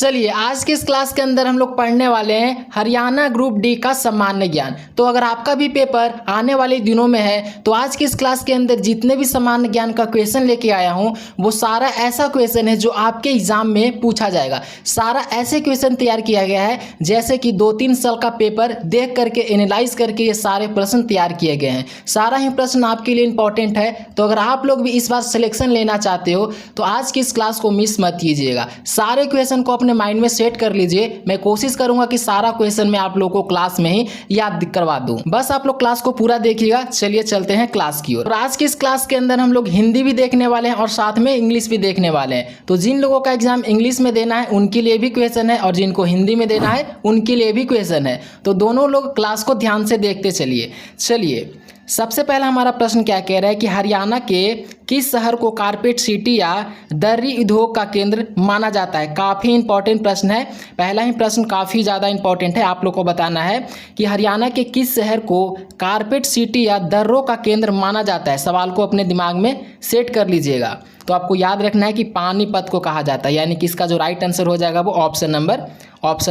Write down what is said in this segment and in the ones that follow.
चलिए आज के इस क्लास के अंदर हम लोग पढ़ने वाले हैं हरियाणा ग्रुप डी का सामान्य ज्ञान। तो अगर आपका भी पेपर आने वाले दिनों में है तो आज की इस क्लास के अंदर जितने भी सामान्य ज्ञान का क्वेश्चन लेके आया हूं वो सारा ऐसा क्वेश्चन है जो आपके एग्जाम में पूछा जाएगा। सारा ऐसे क्वेश्चन तैयार किया गया है जैसे कि 2-3 साल का पेपर देख करके एनालाइज करके ये सारे प्रश्न तैयार किए गए हैं। सारा ही प्रश्न आपके लिए इंपॉर्टेंट है। तो अगर आप लोग भी इस बार सिलेक्शन लेना चाहते हो तो आज की इस क्लास को मिस मत कीजिएगा। सारे क्वेश्चन को अपने माइंड में सेट कर लीजिए। मैं कोशिश करूंगा कि सारा क्वेश्चन मैं आप लोगों को क्लास में ही याद करवा दूं। बस आप लोग क्लास को पूरा देखिएगा। चलिए चलते हैं क्लास की ओर। और आज की इस क्लास के अंदर हम लोग हिंदी भी देखने वाले हैं और साथ में इंग्लिश भी देखने वाले हैं। तो जिन लोगों का एग्जाम इंग्लिश में देना है उनके लिए भी क्वेश्चन है और जिनको हिंदी में देना है उनके लिए भी क्वेश्चन है। तो दोनों लोग क्लास को ध्यान से देखते चलिए सबसे पहला हमारा प्रश्न क्या कह रहा है कि हरियाणा के किस शहर को कारपेट सिटी या दर्री उद्योग का केंद्र माना जाता है। काफ़ी इंपॉर्टेंट प्रश्न है। पहला ही प्रश्न काफ़ी ज़्यादा इंपॉर्टेंट है। आप लोग को बताना है कि हरियाणा के किस शहर को कारपेट सिटी या दर्रों का केंद्र माना जाता है। सवाल को अपने दिमाग में सेट कर लीजिएगा। तो आपको याद रखना है कि पानीपत को कहा जाता है, यानी कि इसका जो राइट आंसर हो जाएगा वो ऑप्शन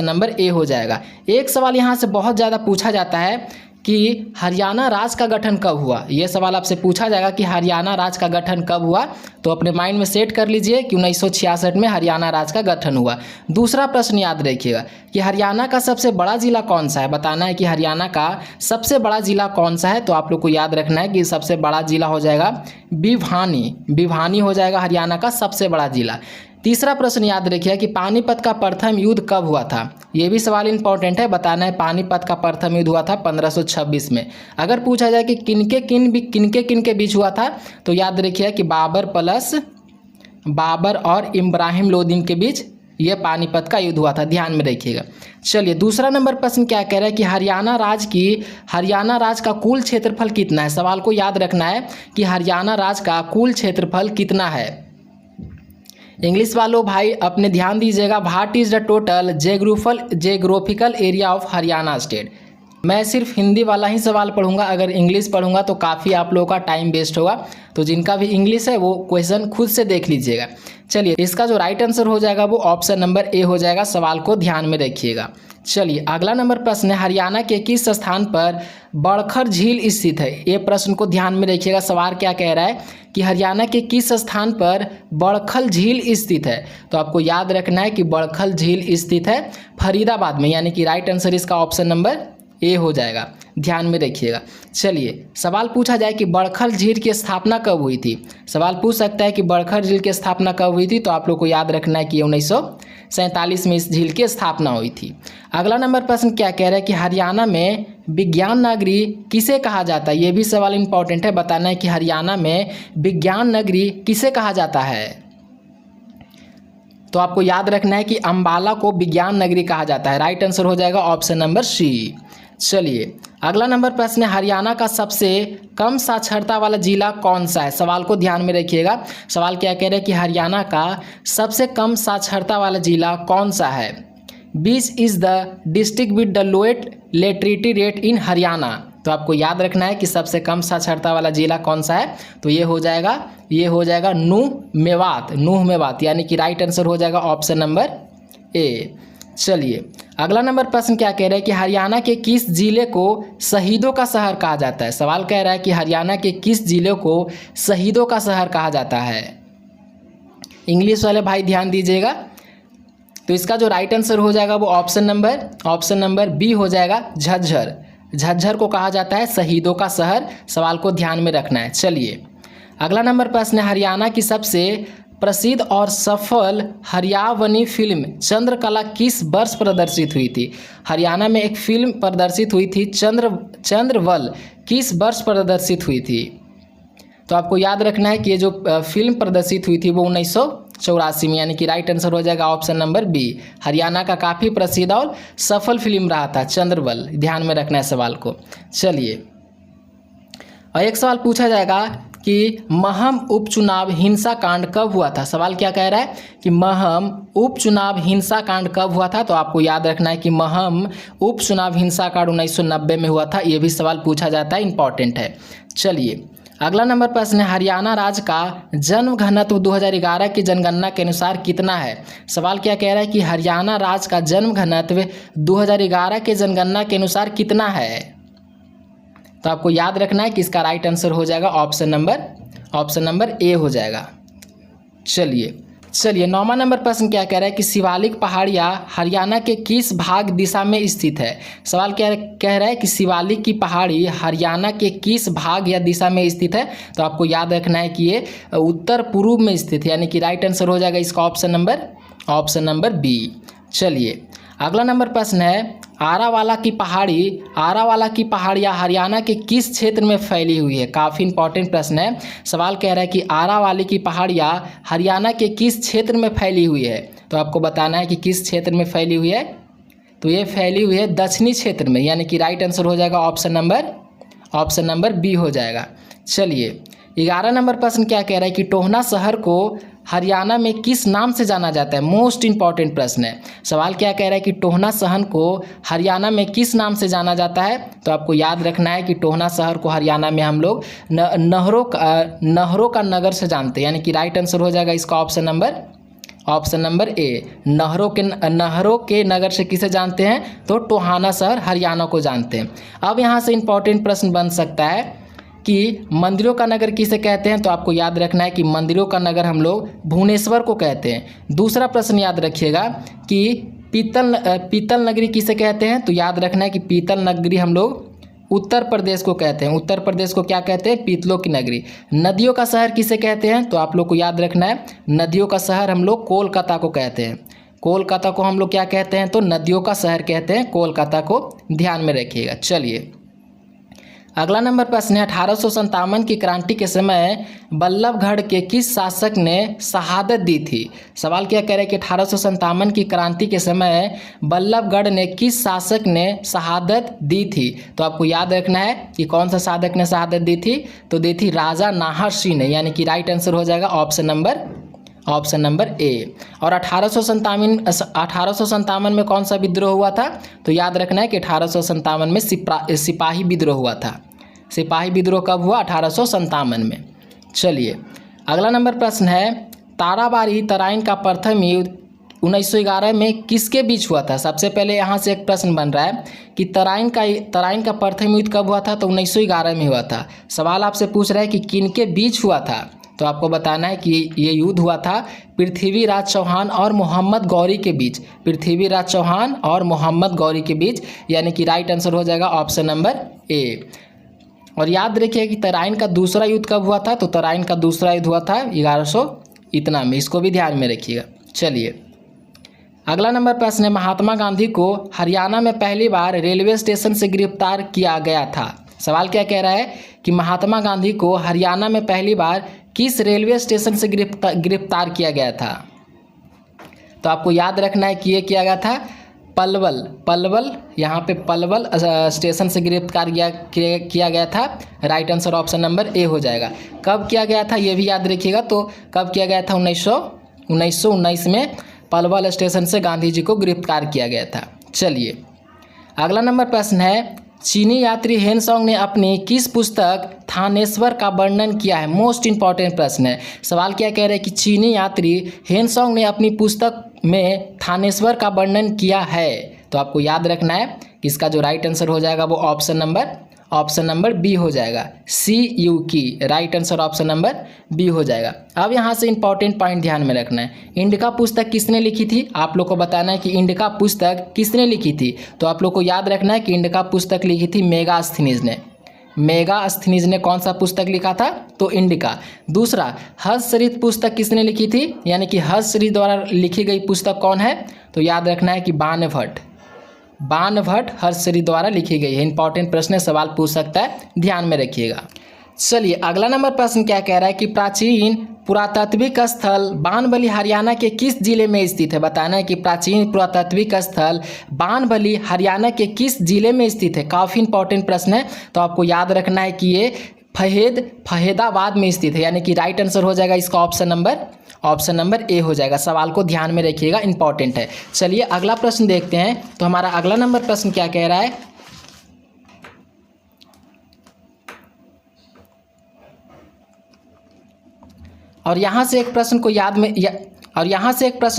नंबर ए हो जाएगा। एक सवाल यहाँ से बहुत ज़्यादा पूछा जाता है कि हरियाणा राज्य का गठन कब हुआ। यह सवाल आपसे पूछा जाएगा कि हरियाणा राज्य का गठन कब हुआ। तो अपने माइंड में सेट कर लीजिए कि 1966 में हरियाणा राज्य का गठन हुआ। दूसरा प्रश्न याद रखिएगा कि हरियाणा का सबसे बड़ा जिला कौन सा है। बताना है कि हरियाणा का सबसे बड़ा जिला कौन सा है। तो आप लोग को याद रखना है कि सबसे बड़ा जिला हो जाएगा भिवानी हो जाएगा हरियाणा का सबसे बड़ा जिला। तीसरा प्रश्न याद रखिए कि पानीपत का प्रथम युद्ध कब हुआ था। ये भी सवाल इंपॉर्टेंट है। बताना है पानीपत का प्रथम युद्ध हुआ था 1526 में। अगर पूछा जाए कि किन के बीच हुआ था तो याद रखिए कि बाबर और इब्राहिम लोदी के बीच ये पानीपत का युद्ध हुआ था। ध्यान में रखिएगा। चलिए दूसरा नंबर प्रश्न क्या कह रहा है कि हरियाणा राज्य का कुल क्षेत्रफल कितना है। सवाल को याद रखना है कि हरियाणा राज्य का कुल क्षेत्रफल कितना है। इंग्लिश वालों भाई अपने ध्यान दीजिएगा। What is the total geographical area of Haryana state. मैं सिर्फ हिंदी वाला ही सवाल पढ़ूंगा। अगर इंग्लिश पढ़ूंगा तो काफ़ी आप लोगों का टाइम वेस्ट होगा। तो जिनका भी इंग्लिश है वो क्वेश्चन खुद से देख लीजिएगा। चलिए इसका जो राइट आंसर हो जाएगा वो ऑप्शन नंबर ए हो जाएगा। सवाल को ध्यान में रखिएगा। चलिए अगला नंबर प्रश्न है हरियाणा के किस स्थान पर बड़खर झील स्थित है। ये प्रश्न को ध्यान में रखिएगा। सवाल क्या कह रहा है कि हरियाणा के किस स्थान पर बड़खल झील स्थित है। तो आपको याद रखना है कि बड़खल झील स्थित है फरीदाबाद में, यानी कि राइट आंसर इसका ऑप्शन नंबर ए हो जाएगा। ध्यान में रखिएगा। चलिए सवाल पूछा जाए कि बड़खल झील की स्थापना कब हुई थी। सवाल पूछ सकता है कि बड़खल झील की स्थापना कब हुई थी। तो आप लोग को याद रखना है कि 1947 में इस झील की स्थापना हुई थी। अगला नंबर प्रश्न क्या कह रहा है कि हरियाणा में विज्ञान नगरी किसे कहा जाता है। ये भी सवाल इंपॉर्टेंट है। बताना है कि हरियाणा में विज्ञान नगरी किसे कहा जाता है। तो आपको याद रखना है कि अंबाला को विज्ञान नगरी कहा जाता है। राइट आंसर हो जाएगा ऑप्शन नंबर सी। चलिए अगला नंबर प्रश्न है हरियाणा का सबसे कम साक्षरता वाला जिला कौन सा है। सवाल को ध्यान में रखिएगा। सवाल क्या कह रहे हैं कि हरियाणा का सबसे कम साक्षरता वाला जिला कौन सा है। Which is the district with the lowest literacy rate in Haryana. तो आपको याद रखना है कि सबसे कम साक्षरता वाला जिला कौन सा है। तो ये हो जाएगा नूह मेवात, यानी कि राइट आंसर हो जाएगा ऑप्शन नंबर ए। चलिए अगला नंबर प्रश्न क्या कह रहा है कि हरियाणा के किस जिले को शहीदों का शहर कहा जाता है। सवाल कह रहा है कि हरियाणा के किस जिले को शहीदों का शहर कहा जाता है। इंग्लिश वाले भाई ध्यान दीजिएगा। तो इसका जो राइट आंसर हो जाएगा वो ऑप्शन नंबर बी हो जाएगा झज्जर को कहा जाता है शहीदों का शहर। सवाल को ध्यान में रखना है। चलिए अगला नंबर प्रश्न है हरियाणा की सबसे प्रसिद्ध और सफल हरियाणवी फिल्म चंद्रकला किस वर्ष प्रदर्शित हुई थी। हरियाणा में एक फिल्म प्रदर्शित हुई थी चंद्रवल, किस वर्ष प्रदर्शित हुई थी। तो आपको याद रखना है कि ये जो फिल्म प्रदर्शित हुई थी वो 1984 में, यानी कि राइट आंसर हो जाएगा ऑप्शन नंबर बी। हरियाणा का काफ़ी प्रसिद्ध और सफल फिल्म रहा था चंद्रवल। ध्यान में रखना है सवाल को। चलिए और एक सवाल पूछा जाएगा कि महम उपचुनाव हिंसा कांड कब हुआ था। सवाल क्या कह रहा है कि महम उपचुनाव हिंसा कांड कब हुआ था। तो आपको याद रखना है कि महम उपचुनाव हिंसा कांड 1990 में हुआ था। ये भी सवाल पूछा जाता है, इंपॉर्टेंट है। चलिए अगला नंबर प्रश्न है, हरियाणा राज्य का जन्म घनत्व 2011 की जनगणना के अनुसार कितना है। सवाल क्या कह रहा है कि हरियाणा राज्य का जन्म घनत्व 2011 के जनगणना के अनुसार कितना है। तो आपको याद रखना है कि इसका राइट आंसर हो जाएगा ऑप्शन नंबर ए हो जाएगा। चलिए 9वां नंबर प्रश्न क्या कह रहा है कि शिवालिक पहाड़ियाँ हरियाणा के किस भाग दिशा में स्थित है। सवाल क्या कह रहा है कि शिवालिक की पहाड़ी हरियाणा के किस भाग या दिशा में स्थित है। तो आपको याद रखना है कि ये उत्तर पूर्व में स्थित है, यानी कि राइट आंसर हो जाएगा इसका ऑप्शन नंबर बी। चलिए अगला नंबर प्रश्न है, आरावाला की पहाड़ियाँ हरियाणा के किस क्षेत्र में फैली हुई है। काफ़ी इंपॉर्टेंट प्रश्न है। सवाल कह रहा है कि आरावाली की पहाड़ियाँ हरियाणा के किस क्षेत्र में फैली हुई है। तो आपको बताना है कि किस क्षेत्र में फैली हुई है। तो ये फैली हुई है दक्षिणी क्षेत्र में, यानी कि राइट आंसर हो जाएगा ऑप्शन नंबर बी हो जाएगा। चलिए 11 नंबर प्रश्न क्या कह रहा है कि टोहना शहर को हरियाणा में किस नाम से जाना जाता है। मोस्ट इंपॉर्टेंट प्रश्न है। सवाल क्या कह रहा है कि टोहना शहर को हरियाणा में किस नाम से जाना जाता है। तो आपको याद रखना है कि टोहना शहर को हरियाणा में हम लोग नहरों का नगर से जानते हैं, यानी कि राइट आंसर हो जाएगा इसका ऑप्शन नंबर ए। नहरों के नगर से किसे जानते हैं, तो टोहाना शहर हरियाणा को जानते हैं। अब यहाँ से इंपॉर्टेंट प्रश्न बन सकता है कि मंदिरों का नगर किसे कहते हैं। तो आपको याद रखना है कि मंदिरों का नगर हम लोग भुवनेश्वर को कहते हैं। दूसरा प्रश्न याद रखिएगा कि पीतल नगरी किसे कहते हैं। तो याद रखना है कि पीतल नगरी हम लोग उत्तर प्रदेश को कहते हैं। उत्तर प्रदेश को क्या कहते हैं, पीतलों की नगरी। नदियों का शहर किसे कहते हैं। तो आप लोग को याद रखना है, नदियों का शहर हम लोग कोलकाता को कहते हैं। कोलकाता को हम लोग क्या कहते हैं, तो नदियों का शहर कहते हैं। कोलकाता को ध्यान में रखिएगा। चलिए अगला नंबर प्रश्न है, 1857 की क्रांति के समय बल्लभगढ़ के किस शासक ने शहादत दी थी। सवाल क्या कह रहे हैं कि 1857 की क्रांति के समय बल्लभगढ़ ने किस शासक ने शहादत दी थी। तो आपको याद रखना है कि कौन सा शासक ने शहादत दी थी। तो दी थी राजा नाहर सिंह ने, यानी कि राइट आंसर हो जाएगा ऑप्शन नंबर ए। और 1857 में कौन सा विद्रोह हुआ था। तो याद रखना है कि 1857 में सिपाही विद्रोह हुआ था। सिपाही विद्रोह कब हुआ, 1857 में। चलिए अगला नंबर प्रश्न है, ताराबाड़ी तराइन का प्रथम युद्ध 1911 में किसके बीच हुआ था। सबसे पहले यहाँ से एक प्रश्न बन रहा है कि तराइन का प्रथम युद्ध कब हुआ था। तो 1911 में हुआ था। सवाल आपसे पूछ रहा है कि किनके बीच हुआ था। तो आपको बताना है कि ये युद्ध हुआ था पृथ्वीराज चौहान और मोहम्मद गौरी के बीच। पृथ्वीराज चौहान और मोहम्मद गौरी के बीच, यानी कि राइट आंसर हो जाएगा ऑप्शन नंबर ए। और याद रखिए कि तराइन का दूसरा युद्ध कब हुआ था। तो तराइन का दूसरा युद्ध हुआ था 1100 इतना में। इसको भी ध्यान में रखिएगा। चलिए अगला नंबर प्रश्न है, महात्मा गांधी को हरियाणा में पहली बार रेलवे स्टेशन से गिरफ्तार किया गया था। सवाल क्या कह रहा है कि महात्मा गांधी को हरियाणा में पहली बार किस रेलवे स्टेशन से गिरफ्तार किया गया था। तो आपको याद रखना है कि ये किया गया था पलवल, यहाँ पे पलवल स्टेशन से गिरफ्तार किया गया था। Right answer option number A हो जाएगा। कब किया गया था ये भी याद रखिएगा। तो कब किया गया था, 1919 में पलवल स्टेशन से गांधी जी को गिरफ्तार किया गया था। चलिए अगला नंबर प्रश्न है, चीनी यात्री हेनसोंग ने अपनी किस पुस्तक थानेश्वर का वर्णन किया है। मोस्ट इंपॉर्टेंट प्रश्न है। सवाल क्या कह रहे हैं कि चीनी यात्री हेनसोंग ने अपनी पुस्तक में थानेश्वर का वर्णन किया है। तो आपको याद रखना है कि इसका जो राइट आंसर हो जाएगा वो ऑप्शन नंबर बी हो जाएगा, CU की। Right answer option number B हो जाएगा। अब यहाँ से इंपॉर्टेंट पॉइंट ध्यान में रखना है, इंडिका पुस्तक किसने लिखी थी। आप लोग को बताना है कि इंडिका पुस्तक किसने लिखी थी। तो आप लोग को याद रखना है कि इंडिका पुस्तक लिखी थी मेगास्थनीज ने। मेगास्थनीज ने कौन सा पुस्तक लिखा था, तो इंडिका। दूसरा, हर्षचरित पुस्तक किसने लिखी थी, यानी कि हर्षचरित द्वारा लिखी गई पुस्तक कौन है। तो याद रखना है कि बाणभट्ट हर्षचरित द्वारा लिखी गई है। इंपॉर्टेंट प्रश्न है, सवाल पूछ सकता है, ध्यान में रखिएगा। चलिए अगला नंबर प्रश्न क्या कह रहा है कि प्राचीन पुरातात्विक स्थल बानबली हरियाणा के किस जिले में स्थित है। बताना है कि प्राचीन पुरातात्विक स्थल बानबली हरियाणा के किस जिले में स्थित है। काफ़ी इंपॉर्टेंट प्रश्न है। तो आपको याद रखना है कि ये फहेदाबाद में स्थित है, यानी कि राइट आंसर हो जाएगा इसका ऑप्शन नंबर ए हो जाएगा। सवाल को ध्यान में रखिएगा, इंपॉर्टेंट है। चलिए अगला प्रश्न देखते हैं। तो हमारा अगला नंबर प्रश्न क्या कह रहा है, और यहाँ से एक प्रश्न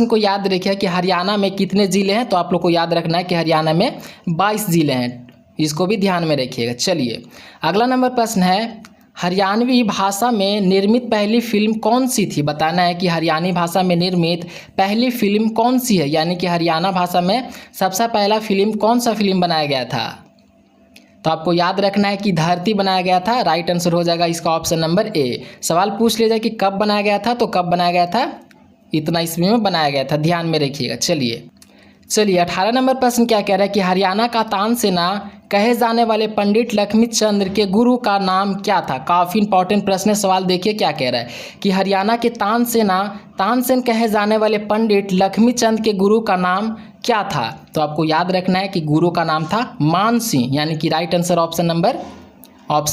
को याद रखिए कि हरियाणा में कितने ज़िले हैं। तो आप लोग को याद रखना है कि हरियाणा में 22 ज़िले हैं, इसको भी ध्यान में रखिएगा। चलिए अगला नंबर प्रश्न है, हरियाणवी भाषा में निर्मित पहली फिल्म कौन सी थी। बताना है कि हरियाणवी भाषा में निर्मित पहली फिल्म कौन सी है, यानी कि हरियाणा भाषा में सबसे पहला फिल्म कौन सा फिल्म बनाया गया था। तो आपको याद रखना है कि धरती बनाया गया था। राइट आंसर हो जाएगा इसका ऑप्शन नंबर ए। सवाल पूछ लीजिए कि कब बनाया गया था, तो कब बनाया गया था, इतना ईस्वी में बनाया गया था, ध्यान में रखिएगा। चलिए 18 नंबर प्रश्न क्या कह रहा है कि हरियाणा का तानसेना कहे जाने वाले पंडित लक्ष्मीचंद के गुरु का नाम क्या था। काफ़ी इंपॉर्टेंट प्रश्न है। सवाल देखिए क्या कह रहा है कि हरियाणा के तानसेन कहे जाने वाले पंडित लक्ष्मीचंद के गुरु का नाम क्या था। तो आपको याद रखना है कि गुरु का नाम था मान सिंह, यानी कि right answer option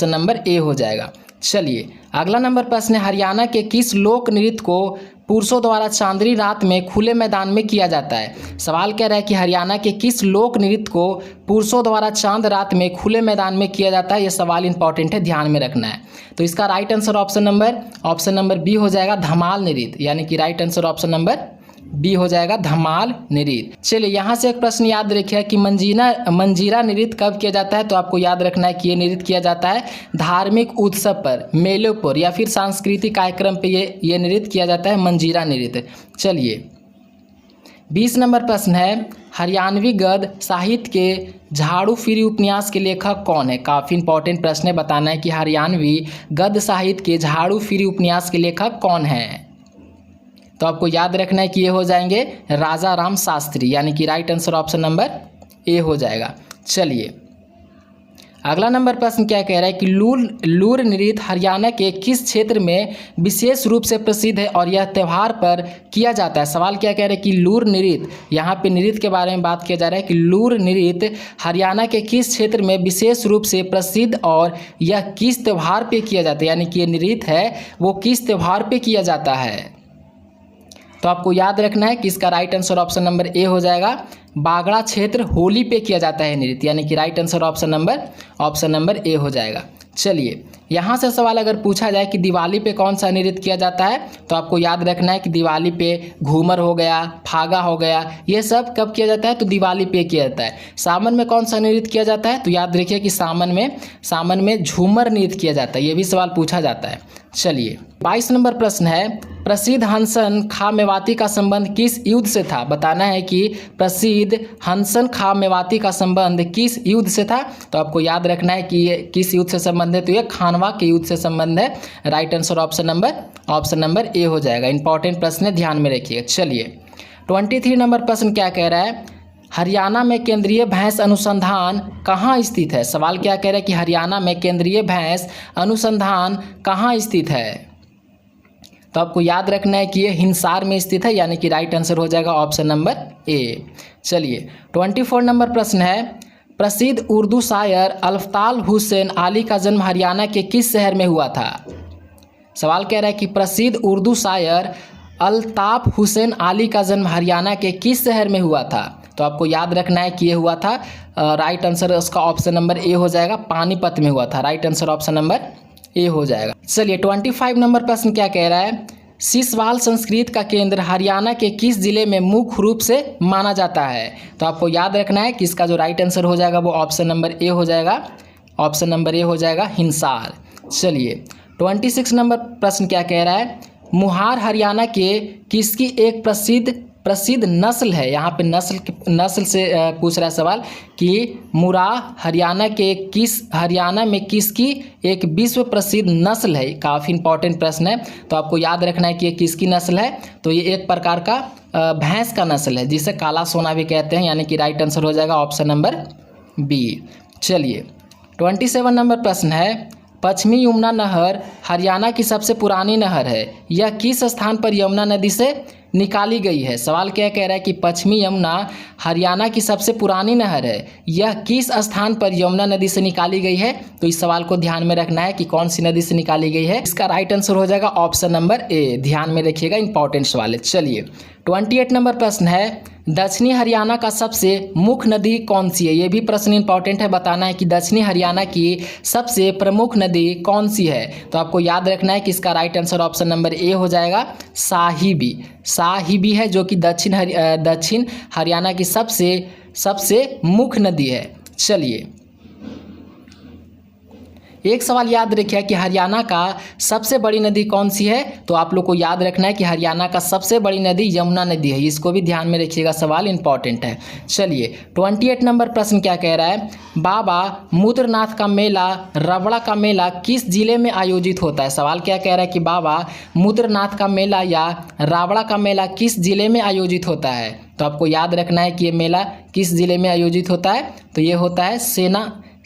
number A हो जाएगा। चलिए अगला नंबर प्रश्न है, हरियाणा के किस लोक नृत्य को पुरुषों द्वारा चांदनी रात में खुले मैदान में किया जाता है। सवाल कह रहा है कि हरियाणा के किस लोक नृत्य को पुरुषों द्वारा चांद रात में खुले मैदान में किया जाता है। यह सवाल इंपॉर्टेंट है, ध्यान में रखना है। तो इसका right answer option number B हो जाएगा, धमाल नृत्य, यानी कि right answer option number B हो जाएगा, धमाल नृत्य। चलिए यहाँ से एक प्रश्न याद रखिए कि मंजीरा नृत्य कब किया जाता है। तो आपको याद रखना है कि ये नृत्य किया जाता है धार्मिक उत्सव पर, मेलों पर या फिर सांस्कृतिक कार्यक्रम पे ये नृत्य किया जाता है, मंजीरा नृत्य। चलिए 20 नंबर प्रश्न है, हरियाणवी गद्य साहित्य के झाड़ू फिरी उपन्यास के लेखक कौन है। काफ़ी इंपॉर्टेंट प्रश्न है, बताना है कि हरियाणवी गद्य साहित्य के झाड़ू फिरी उपन्यास के लेखक कौन है। तो आपको याद रखना है कि ये हो जाएंगे राजा राम शास्त्री, यानी कि right answer option number A हो जाएगा। चलिए अगला नंबर प्रश्न क्या कह रहा है कि लूर नृत्य हरियाणा के किस क्षेत्र में विशेष रूप से प्रसिद्ध है और यह त्यौहार पर किया जाता है। सवाल क्या कह रहा है कि लूर नृत्य, यहाँ पे नृत्य के बारे में बात किया जा रहा है कि लूर नृत्य हरियाणा के किस क्षेत्र में विशेष रूप से प्रसिद्ध और यह किस त्यौहार पे किया जाता है, यानी कि ये नृत्य है वो किस त्यौहार पे किया जाता है। तो आपको याद रखना है कि इसका right answer option number A हो जाएगा, बागड़ा क्षेत्र होली पे किया जाता है नृत्य, यानी कि right answer option number A हो जाएगा। चलिए यहाँ से सवाल अगर पूछा जाए कि दिवाली पे कौन सा नृत्य किया जाता है, तो आपको याद रखना है कि दिवाली पे घूमर हो गया, फागा हो गया, ये सब कब किया जाता है, तो दिवाली पे किया जाता है। सावन में कौन सा नृत्य किया जाता है, तो याद रखिए कि सावन में झूमर नृत्य किया जाता है, ये भी सवाल पूछा जाता है। चलिए 22 नंबर प्रश्न है, प्रसिद्ध हंसन खा मेवाती का संबंध किस युद्ध से था। बताना है कि प्रसिद्ध हंसन खा मेवाती का संबंध किस युद्ध से था। तो आपको याद रखना है कि ये किस युद्ध से संबंध है, तो ये खानवा के युद्ध से संबंध है। Right answer option number A हो जाएगा। इंपॉर्टेंट प्रश्न है, ध्यान में रखिए। चलिए 23 नंबर प्रश्न क्या कह रहा है, हरियाणा में केंद्रीय भैंस अनुसंधान कहाँ स्थित है। सवाल क्या कह रहा है कि हरियाणा में केंद्रीय भैंस अनुसंधान कहाँ स्थित है। तो आपको याद रखना है कि ये हिसार में स्थित है, यानी कि राइट आंसर हो जाएगा ऑप्शन नंबर ए। चलिए 24 नंबर प्रश्न है, प्रसिद्ध उर्दू शायर अल्ताफ़ हुसैन अली का जन्म हरियाणा के किस शहर में हुआ था। सवाल कह रहा है कि प्रसिद्ध उर्दू शायर अल्ताफ़ हुसैन अली का जन्म हरियाणा के किस शहर में हुआ था। तो आपको याद रखना है कि ये हुआ था, राइट आंसर उसका ऑप्शन नंबर ए हो जाएगा, पानीपत में हुआ था। Right answer option number A हो जाएगा। चलिए 25 नंबर प्रश्न क्या कह रहा है, सिसवाल संस्कृत का केंद्र हरियाणा के किस जिले में मुख्य रूप से माना जाता है। तो आपको याद रखना है कि इसका जो राइट आंसर हो जाएगा वो ऑप्शन नंबर ए हो जाएगा, ऑप्शन नंबर ए हो जाएगा, हिसार। चलिए 26 नंबर प्रश्न क्या कह रहा है, मुहार हरियाणा के किसकी एक प्रसिद्ध नस्ल है। यहाँ पे नस्ल से पूछ रहा है सवाल कि मुराह हरियाणा में किसकी एक विश्व प्रसिद्ध नस्ल है। काफ़ी इंपॉर्टेंट प्रश्न है, तो आपको याद रखना है कि ये किसकी नस्ल है। तो ये एक प्रकार का भैंस का नस्ल है, जिसे काला सोना भी कहते हैं, यानी कि राइट आंसर हो जाएगा ऑप्शन नंबर बी। चलिए 27 नंबर प्रश्न है, पश्चिमी यमुना नहर हरियाणा की सबसे पुरानी नहर है, यह किस स्थान पर यमुना नदी से निकाली गई है? सवाल क्या कह रहा है कि पश्चिमी यमुना हरियाणा की सबसे पुरानी नहर है। यह किस स्थान पर यमुना नदी से निकाली गई है? तो इस सवाल को ध्यान में रखना है कि कौन सी नदी से निकाली गई है। इसका राइट आंसर हो जाएगा ऑप्शन नंबर ए। ध्यान में रखिएगा, इंपॉर्टेंट सवाल है। चलिए 28 नंबर प्रश्न है, दक्षिणी हरियाणा का सबसे मुख्य नदी कौन सी है? ये भी प्रश्न इंपॉर्टेंट है, बताना है कि दक्षिणी हरियाणा की सबसे प्रमुख नदी कौन सी है। तो आपको याद रखना है कि इसका right answer option number A हो जाएगा, साहिबी। साहिबी है जो कि दक्षिण हरियाणा की सबसे मुख्य नदी है। चलिए एक सवाल याद रखिए कि हरियाणा का सबसे बड़ी नदी कौन सी है? तो आप लोग को याद रखना है कि हरियाणा का सबसे बड़ी नदी यमुना नदी है। इसको भी ध्यान में रखिएगा, सवाल इंपॉर्टेंट है। चलिए 28 नंबर प्रश्न क्या कह रहा है, बाबा मुद्रनाथ का मेला, रबड़ा का मेला किस जिले में आयोजित होता है? सवाल क्या कह रहा है कि बाबा मुद्रनाथ का मेला या रावड़ा का मेला किस जिले में आयोजित होता है? तो आपको याद रखना है कि ये मेला किस जिले में आयोजित होता है। तो ये होता है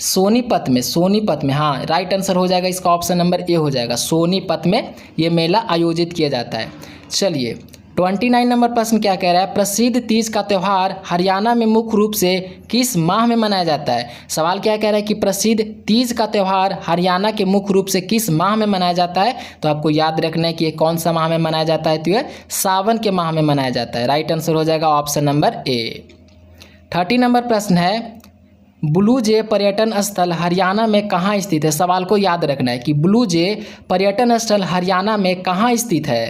सोनीपत में। हाँ, राइट आंसर हो जाएगा इसका ऑप्शन नंबर ए हो जाएगा, सोनीपत में ये मेला आयोजित किया जाता है। चलिए 29 नंबर प्रश्न क्या कह रहा है, प्रसिद्ध तीज का त्यौहार हरियाणा में मुख्य रूप से किस माह में मनाया जाता है? सवाल क्या कह रहा है कि प्रसिद्ध तीज का त्यौहार हरियाणा के मुख्य रूप से किस माह में मनाया जाता है? तो आपको याद रखना है कि ये कौन सा माह में मनाया जाता है। तो ये सावन के माह में मनाया जाता है। राइट आंसर हो जाएगा ऑप्शन नंबर ए। 30 नंबर प्रश्न है, ब्लू जे पर्यटन स्थल हरियाणा में कहाँ स्थित है? सवाल को याद रखना है कि ब्लू जे पर्यटन स्थल हरियाणा में कहाँ स्थित है।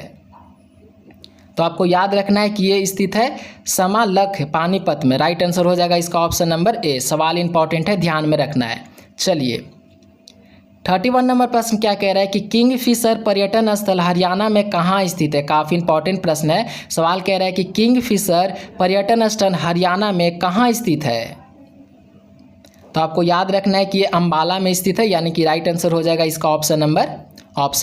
तो आपको याद रखना है कि ये स्थित है समालख पानीपत में। राइट आंसर हो जाएगा इसका ऑप्शन नंबर ए। सवाल इंपॉर्टेंट है, ध्यान में रखना है। चलिए 31 नंबर प्रश्न क्या कह रहा है कि किंगफिशर पर्यटन स्थल हरियाणा में कहाँ स्थित है? काफ़ी इंपॉर्टेंट प्रश्न है। सवाल कह रहा है कि किंगफिशर पर्यटन स्थल हरियाणा में कहाँ स्थित है? तो आपको याद रखना है कि ये अंबाला में स्थित है, यानी कि राइट आंसर हो जाएगा इसका ऑप्शन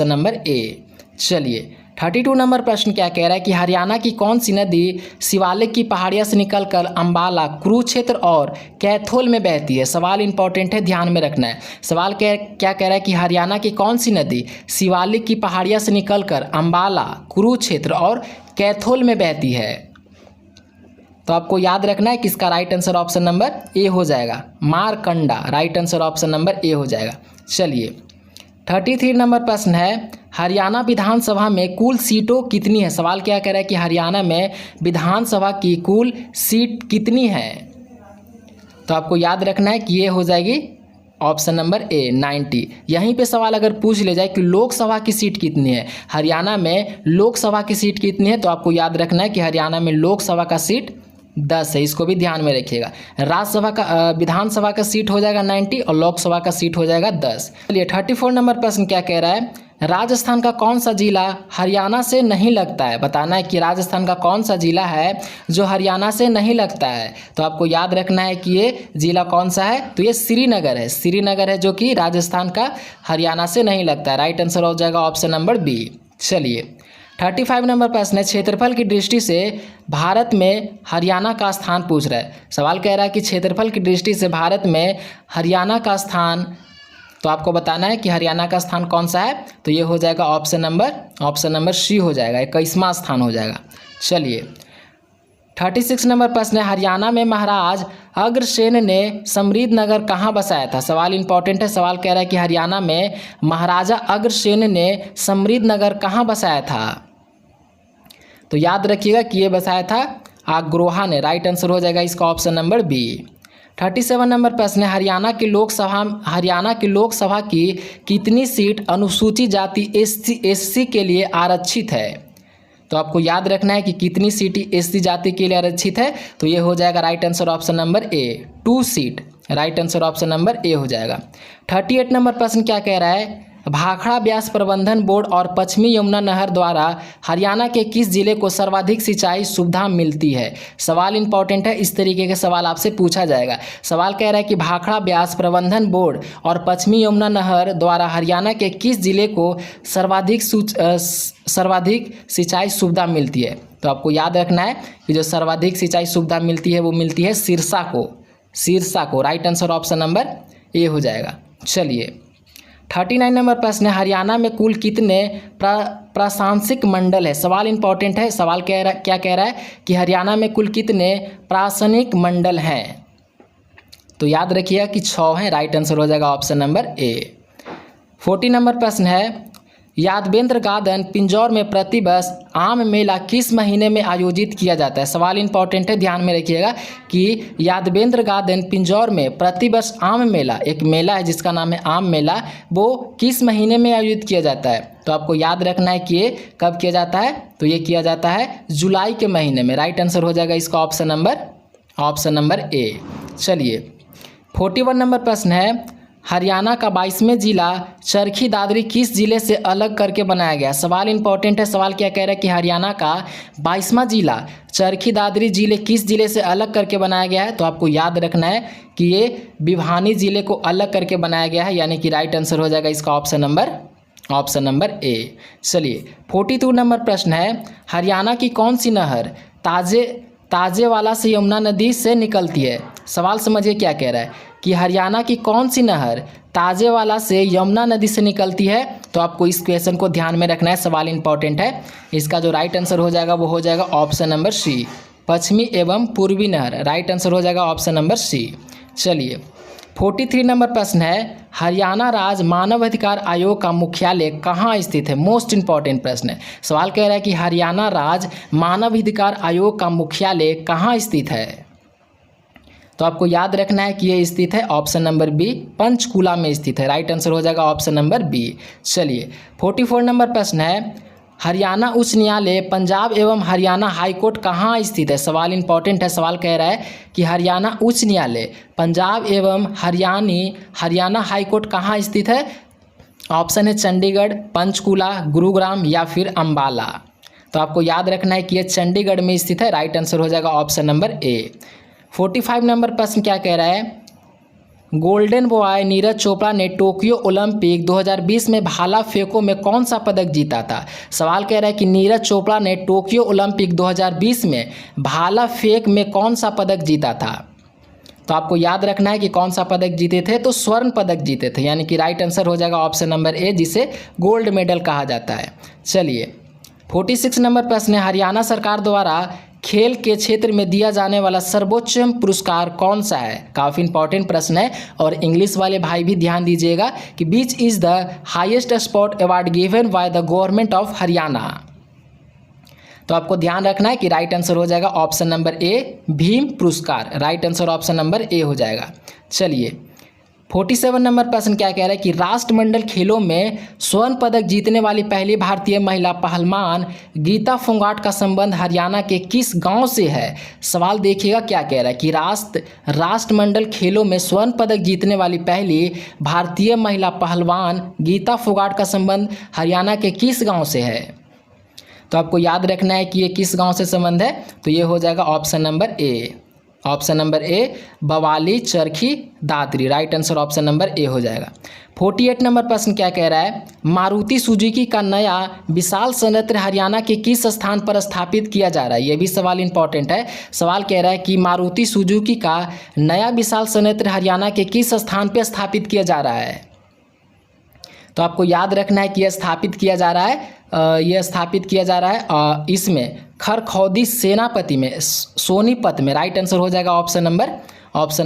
नंबर ए। चलिए 32 नंबर प्रश्न क्या कह रहा है कि हरियाणा की कौन सी नदी शिवालिक की पहाड़ियाँ से निकलकर अंबाला, कुरुक्षेत्र और कैथोल में बहती है? सवाल इंपॉर्टेंट है, ध्यान में रखना है। सवाल क्या कह रहा है कि हरियाणा की कौन सी नदी शिवालिक की पहाड़ियाँ से निकलकर अंबाला, कुरुक्षेत्र और कैथोल में बहती है? तो आपको याद रखना है कि इसका right answer option number A हो जाएगा, Markanda. Right answer option number A हो जाएगा। चलिए 33 नंबर प्रश्न है, हरियाणा विधानसभा में कुल सीटों कितनी है? सवाल क्या कह रहा है कि हरियाणा में विधानसभा की कुल सीट कितनी है? तो आपको याद रखना है कि ये हो जाएगी ऑप्शन नंबर ए 90। यहीं पे सवाल अगर पूछ ले जाए कि लोकसभा की सीट कितनी है, हरियाणा में लोकसभा की सीट कितनी है, तो आपको याद रखना है कि हरियाणा में लोकसभा का सीट 10 है। इसको भी ध्यान में रखिएगा। राज्यसभा का विधानसभा का सीट हो जाएगा 90 और लोकसभा का सीट हो जाएगा 10। चलिए 34 नंबर प्रश्न क्या कह रहा है, राजस्थान का कौन सा जिला हरियाणा से नहीं लगता है? बताना है कि राजस्थान का कौन सा जिला है जो हरियाणा से नहीं लगता है। तो आपको याद रखना है कि ये जिला कौन सा है। तो ये श्रीनगर है। श्रीनगर है जो कि राजस्थान का हरियाणा से नहीं लगता है। राइट आंसर हो जाएगा ऑप्शन नंबर बी। चलिए 35 नंबर प्रश्न है, क्षेत्रफल की दृष्टि से भारत में हरियाणा का स्थान पूछ रहा है। सवाल कह रहा है कि क्षेत्रफल की दृष्टि से भारत में हरियाणा का स्थान, तो आपको बताना है कि हरियाणा का स्थान कौन सा है। तो ये हो जाएगा ऑप्शन नंबर सी हो जाएगा, 21वां स्थान हो जाएगा। चलिए 36 नंबर प्रश्न है, हरियाणा में महाराज अग्रसेन ने समृद्धनगर कहाँ बसाया था? सवाल इंपॉर्टेंट है। सवाल कह रहा है कि हरियाणा में महाराजा अग्रसेन ने समृद्धनगर कहाँ बसाया था? तो याद रखिएगा कि ये बसाया था आग्रोहा ने। राइट आंसर हो जाएगा इसका ऑप्शन नंबर बी। 37 नंबर प्रश्न है, हरियाणा की लोकसभा की कितनी सीट अनुसूचित जाति एससी के लिए आरक्षित है? तो आपको याद रखना है कि कितनी सीट एससी जाति के लिए आरक्षित है। तो ये हो जाएगा right answer option number A, 2 seat. Right answer option number A हो जाएगा। 38 नंबर प्रश्न क्या कह रहा है, भाखड़ा ब्यास प्रबंधन बोर्ड और पश्चिमी यमुना नहर द्वारा हरियाणा के किस जिले को सर्वाधिक सिंचाई सुविधा मिलती है? सवाल इंपॉर्टेंट है, इस तरीके के सवाल आपसे पूछा जाएगा। सवाल कह रहा है कि भाखड़ा ब्यास प्रबंधन बोर्ड और पश्चिमी यमुना नहर द्वारा हरियाणा के किस जिले को सर्वाधिक सिंचाई सुविधा मिलती है? तो आपको याद रखना है कि जो सर्वाधिक सिंचाई सुविधा मिलती है वो मिलती है सिरसा को। Right answer option number A हो जाएगा। चलिए 39 नंबर प्रश्न है, हरियाणा में कुल कितने प्रशासनिक मंडल है? सवाल इंपॉर्टेंट है। सवाल क्या कह रहा है कि हरियाणा में कुल कितने प्रशासनिक मंडल हैं? तो याद रखिएगा कि 6 हैं। राइट आंसर हो जाएगा ऑप्शन नंबर ए। 40 नंबर प्रश्न है, यादवेंद्र गार्डन पिंजौर में प्रतिवर्ष आम मेला किस महीने में आयोजित किया जाता है? सवाल इंपॉर्टेंट है, ध्यान में रखिएगा कि यादवेंद्र गार्डन पिंजौर में प्रतिवर्ष आम मेला, एक मेला है जिसका नाम है आम मेला, वो किस महीने में आयोजित किया जाता है? तो आपको याद रखना है कि ये कब किया जाता है। तो ये किया जाता है जुलाई के महीने में। राइट आंसर हो जाएगा इसका ऑप्शन नंबर ए। चलिए 41 नंबर प्रश्न है, हरियाणा का 22वें जिला चरखी दादरी किस जिले से अलग करके बनाया गया? सवाल इंपॉर्टेंट है। सवाल क्या कह रहा है कि हरियाणा का 22वां जिला चरखी दादरी जिले किस जिले से अलग करके बनाया गया है? तो आपको याद रखना है कि ये भिवानी जिले को अलग करके बनाया गया है, यानी कि राइट आंसर हो जाएगा इसका ऑप्शन नंबर ए। चलिए 42 नंबर प्रश्न है, हरियाणा की कौन सी नहर ताजेवाला से यमुना नदी से निकलती है? सवाल समझिए क्या कह रहा है कि हरियाणा की कौन सी नहर ताजेवाला से यमुना नदी से निकलती है? तो आपको इस क्वेश्चन को ध्यान में रखना है। सवाल इंपॉर्टेंट है। इसका जो राइट आंसर हो जाएगा वो हो जाएगा ऑप्शन नंबर सी, पश्चिमी एवं पूर्वी नहर। राइट आंसर हो जाएगा ऑप्शन नंबर सी। चलिए 43 नंबर प्रश्न है, हरियाणा राज्य मानव अधिकार आयोग का मुख्यालय कहाँ स्थित है? मोस्ट इंपॉर्टेंट प्रश्न है। सवाल कह रहा है कि हरियाणा राज्य मानव अधिकार आयोग का मुख्यालय कहाँ स्थित है? तो आपको याद रखना है कि ये स्थित है ऑप्शन नंबर बी, पंचकुला में स्थित है। राइट आंसर हो जाएगा ऑप्शन नंबर बी। चलिए 44 नंबर प्रश्न है, हरियाणा उच्च न्यायालय पंजाब एवं हरियाणा हाईकोर्ट कहाँ स्थित है? सवाल इंपॉर्टेंट है। सवाल कह रहा है कि हरियाणा उच्च न्यायालय पंजाब एवं हरियाणा हाईकोर्ट कहाँ स्थित है? ऑप्शन है चंडीगढ़, पंचकुला, गुरुग्राम या फिर अम्बाला। तो आपको याद रखना है कि ये चंडीगढ़ में स्थित है। राइट आंसर हो जाएगा ऑप्शन नंबर ए। 45 नंबर प्रश्न क्या कह रहा है, गोल्डन बॉय नीरज चोपड़ा ने टोक्यो ओलंपिक 2020 में भाला फेंको में कौन सा पदक जीता था? सवाल कह रहा है कि नीरज चोपड़ा ने टोक्यो ओलंपिक 2020 में भाला फेंक में कौन सा पदक जीता था? तो आपको याद रखना है कि कौन सा पदक जीते थे। तो स्वर्ण पदक जीते थे, यानी कि राइट आंसर हो जाएगा ऑप्शन नंबर ए, जिसे गोल्ड मेडल कहा जाता है। चलिए 46 नंबर प्रश्न है, हरियाणा सरकार द्वारा खेल के क्षेत्र में दिया जाने वाला सर्वोच्च पुरस्कार कौन सा है? काफ़ी इंपॉर्टेंट प्रश्न है और इंग्लिश वाले भाई भी ध्यान दीजिएगा कि which is the highest sport award given by the government of Haryana? तो आपको ध्यान रखना है कि राइट आंसर हो जाएगा ऑप्शन नंबर ए, भीम पुरस्कार। Right answer option number A हो जाएगा। चलिए 47 नंबर प्रश्न क्या कह रहा है कि राष्ट्रमंडल खेलों में स्वर्ण पदक जीतने वाली पहली भारतीय महिला पहलवान गीता फोगाट का संबंध हरियाणा के किस गांव से है? सवाल देखिएगा क्या कह रहा है कि राष्ट्रमंडल खेलों में स्वर्ण पदक जीतने वाली पहली भारतीय महिला पहलवान गीता फोगाट का संबंध हरियाणा के किस गाँव से है? तो आपको याद रखना है कि ये किस गाँव से संबंध है। तो ये हो जाएगा ऑप्शन नंबर ए, बवाली Charkhi Dadri. Right answer option number A हो जाएगा। 48 नंबर प्रश्न क्या कह रहा है, मारुति सुजुकी का नया विशाल संयंत्र हरियाणा के किस स्थान पर स्थापित किया जा रहा है? ये भी सवाल इंपॉर्टेंट है। सवाल कह रहा है कि मारुति सुजुकी का नया विशाल संयंत्र हरियाणा के किस स्थान पर स्थापित किया जा रहा है? तो आपको याद रखना है कि यह स्थापित किया जा रहा है इसमें खरखौदी सेनापति में, सोनीपत में। राइट आंसर हो जाएगा ऑप्शन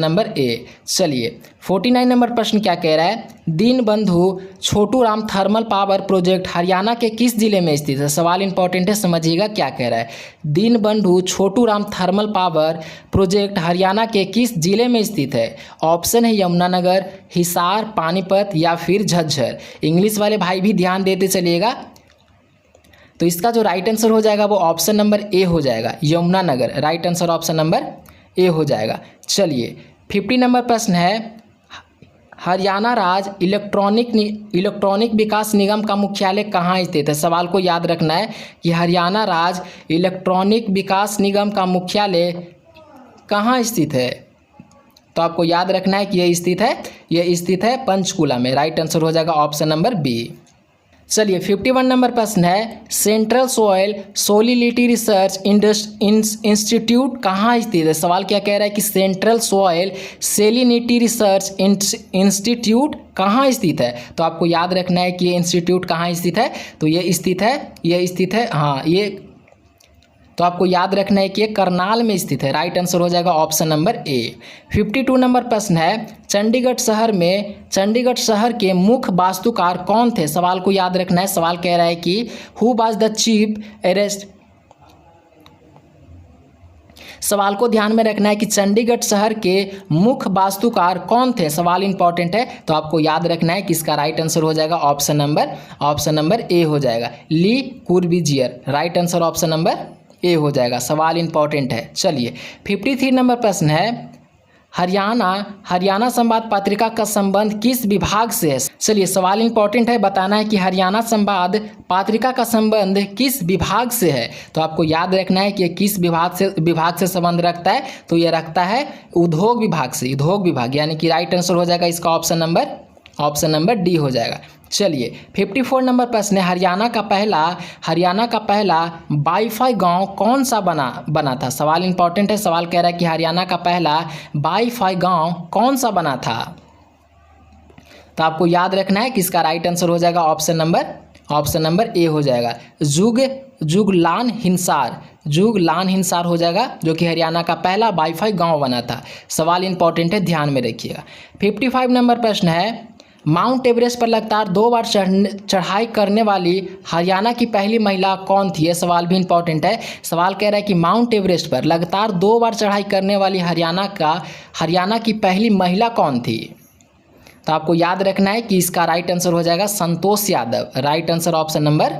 नंबर ए। चलिए 49 नंबर प्रश्न क्या कह रहा है, Deenbandhu Chhoturam thermal power project Haryana के किस जिले में स्थित है? सवाल इंपॉर्टेंट है, समझिएगा क्या कह रहा है। Deenbandhu Chhoturam thermal power project Haryana के किस जिले में स्थित है? ऑप्शन है यमुनानगर, हिसार, पानीपत या फिर झज्जर। इंग्लिश वाले भाई भी ध्यान देते चलिएगा। तो इसका जो राइट आंसर हो जाएगा वो ऑप्शन नंबर ए हो जाएगा, Yamunanagar. Right answer option number A हो जाएगा। चलिए 50 नंबर प्रश्न है, हरियाणा राज्य इलेक्ट्रॉनिक विकास निगम का मुख्यालय कहाँ स्थित है? सवाल को याद रखना है कि हरियाणा राज्य इलेक्ट्रॉनिक विकास निगम का मुख्यालय कहाँ स्थित है? तो आपको याद रखना है कि ये स्थित है पंचकुला में। राइट आंसर हो जाएगा ऑप्शन नंबर बी। चलिए 51 नंबर प्रश्न है, सेंट्रल सॉइल सोलिलिटी रिसर्च इंस्टीट्यूट कहाँ स्थित है। सवाल क्या कह रहा है कि central soil salinity research institute कहाँ स्थित है। तो आपको याद रखना है कि ये इंस्टीट्यूट कहाँ स्थित है। तो ये स्थित है हाँ ये, तो आपको याद रखना है कि ये करनाल में स्थित है। राइट आंसर हो जाएगा ऑप्शन नंबर ए। 52 नंबर प्रश्न है, चंडीगढ़ शहर के मुख्य वास्तुकार कौन थे। सवाल को याद रखना है। सवाल कह रहा है कि who was the chief arrest. सवाल को ध्यान में रखना है कि चंडीगढ़ शहर के मुख्य वास्तुकार कौन थे। सवाल इंपॉर्टेंट है, तो आपको याद रखना है कि इसका राइट आंसर हो जाएगा ऑप्शन नंबर ए हो जाएगा, Le Corbusier. Right answer option number A हो जाएगा। सवाल इंपॉर्टेंट है। चलिए 53 नंबर प्रश्न है, हरियाणा संवाद पत्रिका का संबंध किस विभाग से है। चलिए सवाल इंपॉर्टेंट है, बताना है कि हरियाणा संवाद पत्रिका का संबंध किस विभाग से है। तो आपको याद रखना है कि किस विभाग से संबंध रखता है। तो ये रखता है उद्योग विभाग से, उद्योग विभाग, यानी कि राइट आंसर हो जाएगा इसका ऑप्शन नंबर डी हो जाएगा। चलिए 54 नंबर प्रश्न है, हरियाणा का पहला वाईफाई गांव कौन सा बना था। सवाल इंपॉर्टेंट है। सवाल कह रहा है कि हरियाणा का पहला वाईफाई गांव कौन सा बना था। तो आपको याद रखना है कि इसका राइट आंसर हो जाएगा ऑप्शन नंबर ए हो जाएगा, जुगलान हिंसार हो जाएगा, जो कि हरियाणा का पहला वाईफाई गांव बना था। सवाल इंपॉर्टेंट है, ध्यान में रखिएगा। 55 नंबर प्रश्न है, माउंट एवरेस्ट पर लगातार 2 बार चढ़ाई करने वाली हरियाणा की पहली महिला कौन थी। यह सवाल भी इंपॉर्टेंट है। सवाल कह रहा है कि माउंट एवरेस्ट पर लगातार 2 बार चढ़ाई करने वाली हरियाणा की पहली महिला कौन थी। तो आपको याद रखना है कि इसका राइट आंसर हो जाएगा Santosh Yadav. Right answer option number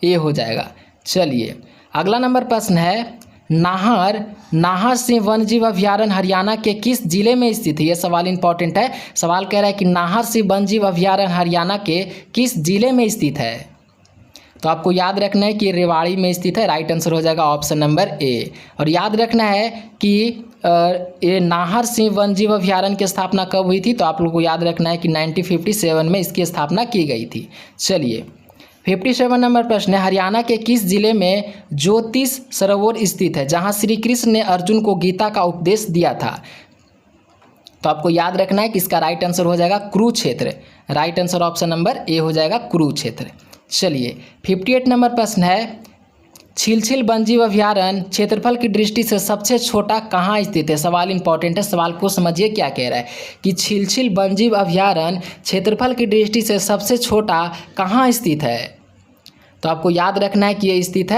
A हो जाएगा। चलिए अगला नंबर प्रश्न है, नाहर सिंह वन्यजीव अभयारण्य हरियाणा के किस जिले में स्थित है। यह सवाल इंपॉर्टेंट है। सवाल कह रहा है कि नाहर सिंह वन्यजीव अभयारण्य हरियाणा के किस जिले में स्थित है। तो आपको याद रखना है कि रेवाड़ी में स्थित है। राइट आंसर हो जाएगा ऑप्शन नंबर ए। और याद रखना है कि ये नाहर सिंह वन्यजीव अभयारण्य की स्थापना कब हुई थी। तो आप लोगों को याद रखना है कि 1957 में इसकी स्थापना की गई थी। चलिए 57 नंबर प्रश्न है, हरियाणा के किस जिले में ज्योतिष सरोवर स्थित है, जहां श्री कृष्ण ने अर्जुन को गीता का उपदेश दिया था। तो आपको याद रखना है कि इसका राइट आंसर हो जाएगा Kurukshetra. Right answer option number A हो जाएगा कुरुक्षेत्र। चलिए 58 नंबर प्रश्न है, छिलछिल वन्यजीव अभयारण्य क्षेत्रफल की दृष्टि से सबसे छोटा कहाँ स्थित है। सवाल इंपॉर्टेंट है। सवाल को समझिए क्या कह रहा है कि छिलछिल वन्यजीव अभयारण्य क्षेत्रफल की दृष्टि से सबसे छोटा कहाँ स्थित है। तो आपको याद रखना है कि ये स्थित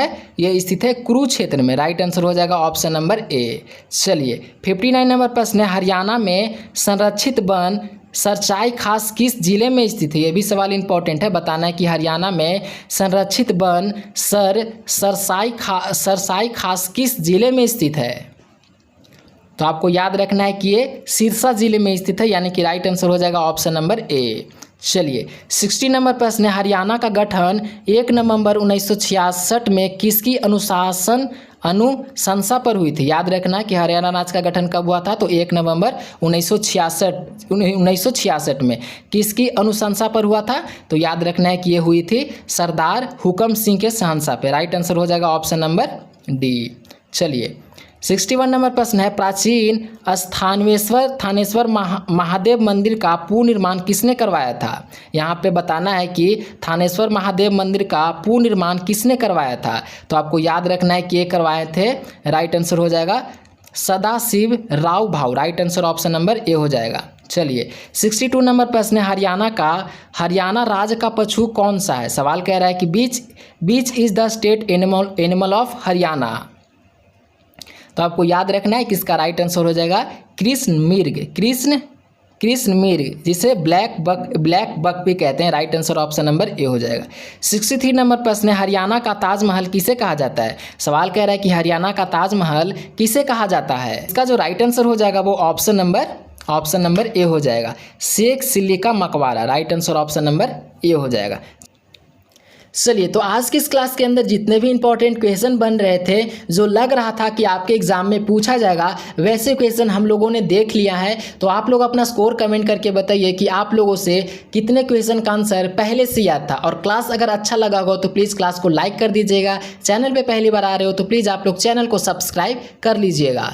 है कुरुक्षेत्र में। राइट आंसर हो जाएगा ऑप्शन नंबर ए। चलिए 59 नंबर प्रश्न है, हरियाणा में संरक्षित वन सरसाई खास किस जिले में स्थित है। यह भी सवाल इंपॉर्टेंट है। बताना है कि हरियाणा में संरक्षित वन सरसाई खास किस जिले में स्थित है। तो आपको याद रखना है कि ये सिरसा जिले में स्थित है, यानी कि राइट आंसर हो जाएगा ऑप्शन नंबर ए। चलिए 60 नंबर प्रश्न है, हरियाणा का गठन 1 नवंबर 1966 में किसकी अनुशंसा पर हुई थी। याद रखना कि हरियाणा राज्य का गठन कब हुआ था। तो 1 नवंबर 1966 में किसकी अनुशंसा पर हुआ था। तो याद रखना है कि ये हुई थी सरदार हुकम सिंह के शहंशाह पे। राइट आंसर हो जाएगा ऑप्शन नंबर डी। चलिए 61 नंबर प्रश्न है, प्राचीन थानेश्वर महादेव मंदिर का पुनर्निर्माण किसने करवाया था। यहाँ पे बताना है कि थानेश्वर महादेव मंदिर का पुनर्निर्माण किसने करवाया था। तो आपको याद रखना है कि ये करवाए थे। राइट आंसर हो जाएगा सदाशिव राव भाऊ। Right answer option number A हो जाएगा। चलिए 62 नंबर प्रश्न है, हरियाणा राज्य का पशु कौन सा है। सवाल कह रहा है कि which is the state animal of Haryana. तो आपको याद रखना है कि इसका राइट आंसर हो जाएगा कृष्ण मिर्ग, जिसे ब्लैक बक भी कहते हैं। Right answer option number A हो जाएगा। 63 नंबर प्रश्न है, हरियाणा का ताजमहल किसे कहा जाता है। सवाल कह रहा है कि हरियाणा का ताजमहल किसे कहा जाता है। इसका जो राइट आंसर हो जाएगा वो ऑप्शन नंबर ए हो जाएगा, शेख सिल्ली का मकबरा। Right answer option number A हो जाएगा। चलिए, तो आज की इस क्लास के अंदर जितने भी इंपॉर्टेंट क्वेश्चन बन रहे थे, जो लग रहा था कि आपके एग्जाम में पूछा जाएगा, वैसे क्वेश्चन हम लोगों ने देख लिया है। तो आप लोग अपना स्कोर कमेंट करके बताइए कि आप लोगों से कितने क्वेश्चन का आंसर पहले से याद था। और क्लास अगर अच्छा लगा हो तो प्लीज़ क्लास को लाइक कर दीजिएगा। चैनल पर पहली बार आ रहे हो तो प्लीज़ आप लोग चैनल को सब्सक्राइब कर लीजिएगा।